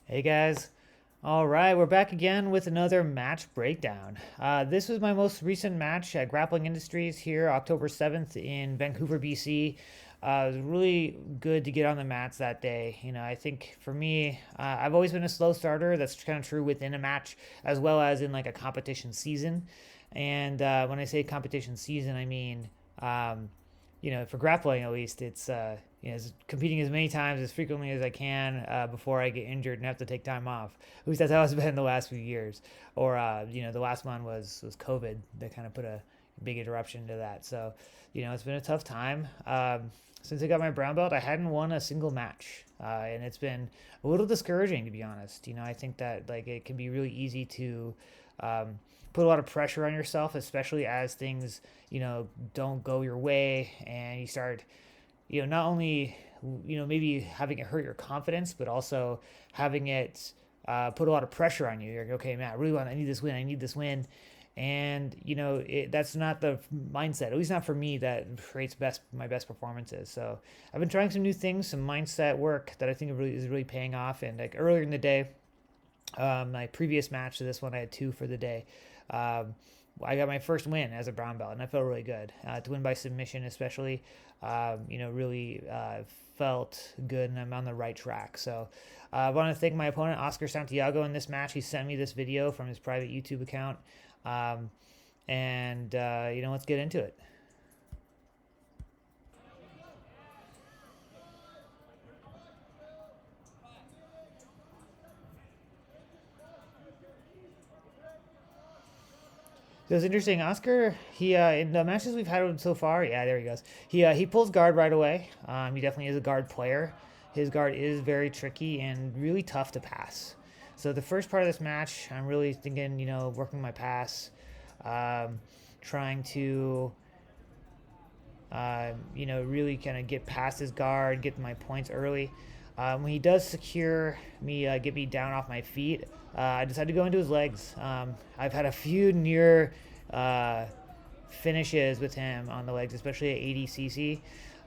Hey guys. All right, we're back again with another match breakdown. This was my most recent match at Grappling Industries here, October 7th in Vancouver, BC. It was really good to get on the mats that day. I think for me, I've always been a slow starter. That's kind of true within a match as well as in like a competition season. And when I say competition season, I mean um, for grappling at least, it's competing as many times as frequently as I can before I get injured and have to take time off. At least that's how it's been the last few years. Or the last one was COVID that kind of put a big interruption to that. So it's been a tough time. Since I got my brown belt, I hadn't won a single match, and it's been a little discouraging to be honest. I think that like it can be really easy to um, put a lot of pressure on yourself, especially as things don't go your way and you start not only maybe having it hurt your confidence but also having it put a lot of pressure on you. You're like, okay, man, I need this win, and that's not the mindset, at least not for me, that creates my best performances. So I've been trying some new things, some mindset work that I think is really paying off. And like earlier in the day, my previous match to this one, I had two for the day. Um, I got my first win as a brown belt, and I felt really good. To win by submission, especially, really felt good, and I'm on the right track. So I want to thank my opponent, Oscar Santiago, in this match. He sent me this video from his private YouTube account, um, and let's get into it. So it's interesting. Oscar, he in the matches we've had with him so far, yeah, there he goes. He pulls guard right away. He definitely is a guard player. His guard is very tricky and really tough to pass. So the first part of this match, I'm really thinking, working my pass, trying to, really kind of get past his guard, get my points early. When he does secure me, get me down off my feet, I decided to go into his legs. I've had a few near uh, finishes with him on the legs, especially at 80cc.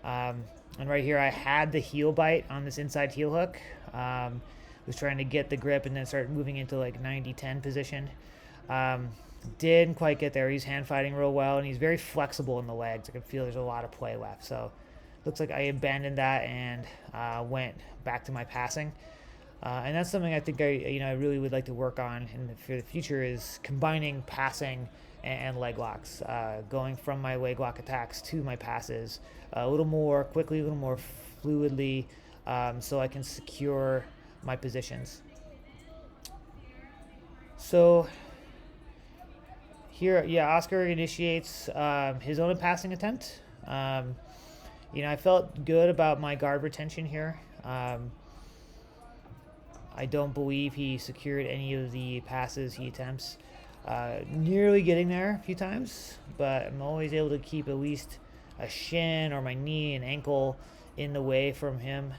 And right here, I had the heel bite on this inside heel hook. Was trying to get the grip and then start moving into like 90-10 position. Um, didn't quite get there. He's hand fighting real well, and he's very flexible in the legs. I can feel there's a lot of play left. So looks like I abandoned that and went back to my passing. And that's something I think I really would like to work on for the future, is combining passing and leg locks, going from my leg lock attacks to my passes a little more quickly, a little more fluidly, so I can secure my positions. So here, yeah, Oscar initiates his own passing attempt. I felt good about my guard retention here. I don't believe he secured any of the passes he attempts. Nearly getting there a few times, but I'm always able to keep at least a shin or my knee and ankle in the way from him.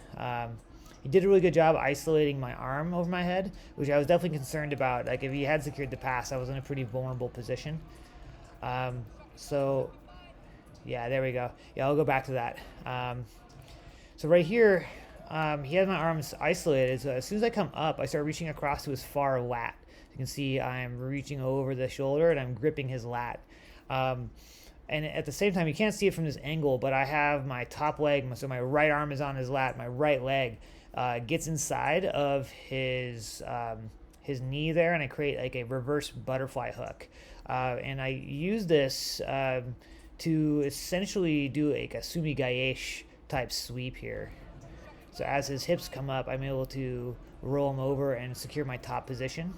He did a really good job isolating my arm over my head, which I was definitely concerned about. Like if he had secured the pass, I was in a pretty vulnerable position. So yeah, there we go. Yeah, I'll go back to that. So right here, he has my arms isolated. So as soon as I come up, I start reaching across to his far lat. You can see I'm reaching over the shoulder and I'm gripping his lat. And at the same time, you can't see it from this angle, but I have my top leg, so my right arm is on his lat. My right leg gets inside of his knee there, and I create like a reverse butterfly hook. And I use this to essentially do like a sumigaeshi type sweep here. So as his hips come up, I'm able to roll him over and secure my top position.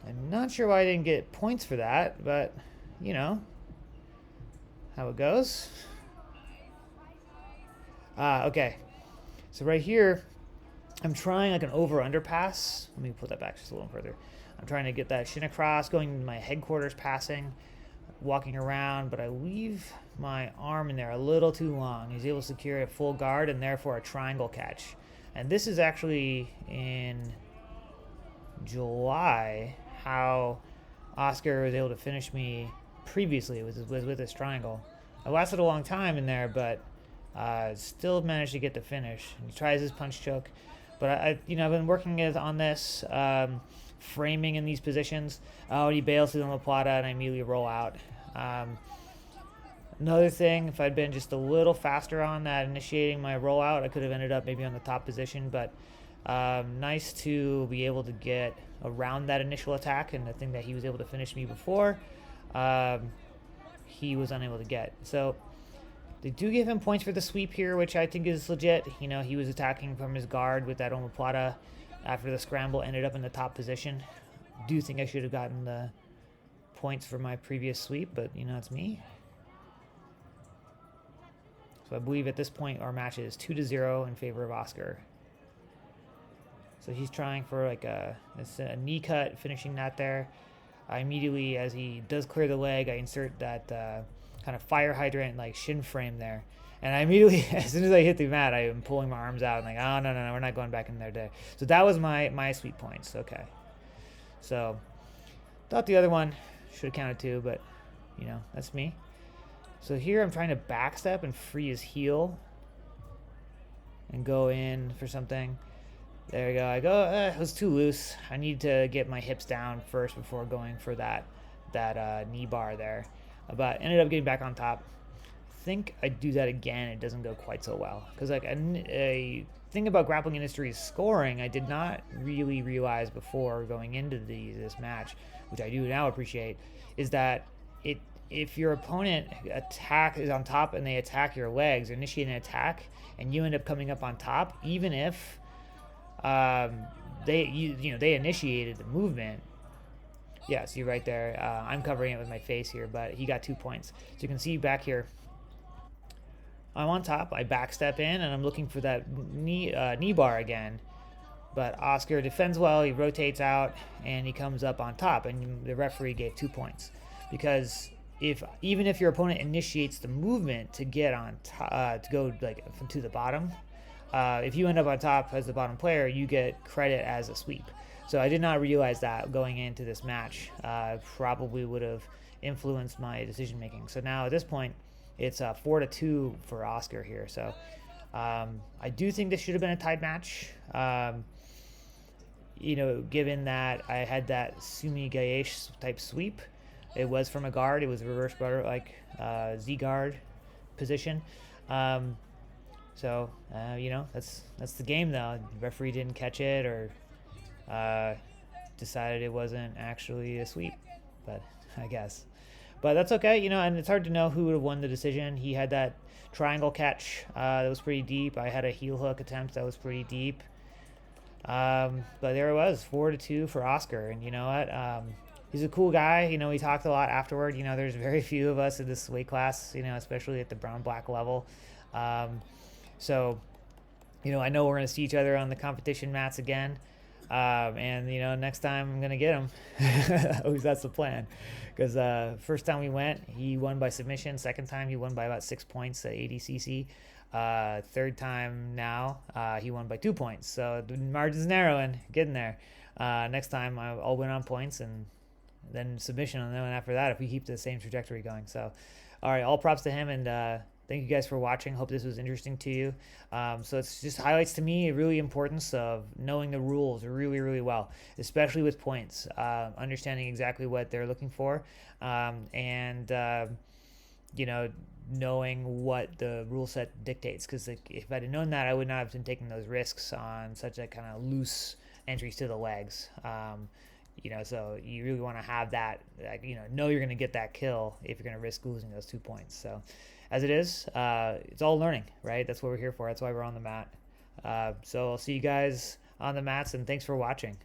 I'm not sure why I didn't get points for that, but how it goes. Okay. So right here, I'm trying like an over-under pass. Let me put that back just a little further. I'm trying to get that shin across, going into my headquarters passing, walking around, but I leave my arm in there a little too long. He's able to secure a full guard and therefore a triangle catch. And this is actually in July how Oscar was able to finish me previously with his triangle. I lasted a long time in there, but Still managed to get the finish. He tries his punch choke, but I've been working on this framing in these positions. Oh, he bails through the omoplata, and I immediately roll out. Another thing, if I'd been just a little faster on that initiating my rollout, I could have ended up maybe on the top position, but nice to be able to get around that initial attack, and the thing that he was able to finish me before, he was unable to get. So they do give him points for the sweep here, which I think is legit. He was attacking from his guard with that omoplata after the scramble, ended up in the top position. Do think I should have gotten the points for my previous sweep, but it's me. So I believe at this point our match is 2-0 in favor of Oscar. So he's trying for like a knee cut, finishing that there. I immediately, as he does clear the leg, I insert that kind of fire hydrant like shin frame there. And I immediately, as soon as I hit the mat, I am pulling my arms out and like, oh, no, we're not going back in there today. So that was my sweep points. Okay. So thought the other one should have counted too, but that's me. So here I'm trying to backstep and free his heel and go in for something. There we go. I go, it was too loose. I need to get my hips down first before going for that knee bar there. But ended up getting back on top. I think I do that again. It doesn't go quite so well. Because like a thing about Grappling Industries scoring, I did not really realize before going into this match, which I do now appreciate, is that if your opponent is on top and they attack your legs, initiate an attack, and you end up coming up on top, even if they initiated the movement. Yeah, see right there. I'm covering it with my face here, but he got 2 points. So you can see back here, I'm on top. I backstep in, and I'm looking for that knee bar again. But Oscar defends well. He rotates out, and he comes up on top. And the referee gave 2 points because even if your opponent initiates the movement to get on top, to go like to the bottom, if you end up on top as the bottom player, you get credit as a sweep. So I did not realize that going into this match. Probably would have influenced my decision making. So now at this point, it's 4-2 for Oscar here. So I do think this should have been a tied match. Given that I had that Sumi Gaesh type sweep. It was from a guard. It was reverse butter like Z guard position. That's the game though. The referee didn't catch it or decided it wasn't actually a sweep, but I guess. But that's okay, and it's hard to know who would have won the decision. He had that triangle catch that was pretty deep. I had a heel hook attempt that was pretty deep. But there it was, 4-2 for Oscar. And you know what? He's a cool guy. He talked a lot afterward. There's very few of us in this weight class, especially at the brown-black level. So, I know we're going to see each other on the competition mats again. And next time I'm going to get him. At least that's the plan. Because first time we went, he won by submission. Second time, he won by about 6 points at 80cc. Third time now, he won by 2 points. So the margin's narrowing, getting there. Next time, I'll win on points and then submission on them. And after that, if we keep the same trajectory going. So, all right, all props to him. And thank you guys for watching. Hope this was interesting to you. So it's just highlights to me really importance of knowing the rules really, really well, especially with points, understanding exactly what they're looking for, and knowing what the rule set dictates. Because if I'd have known that, I would not have been taking those risks on such a kind of loose entries to the legs. So you really want to have that, know you're going to get that kill if you're going to risk losing those 2 points. So as it is, it's all learning, right? That's what we're here for. That's why we're on the mat. So I'll see you guys on the mats, and thanks for watching.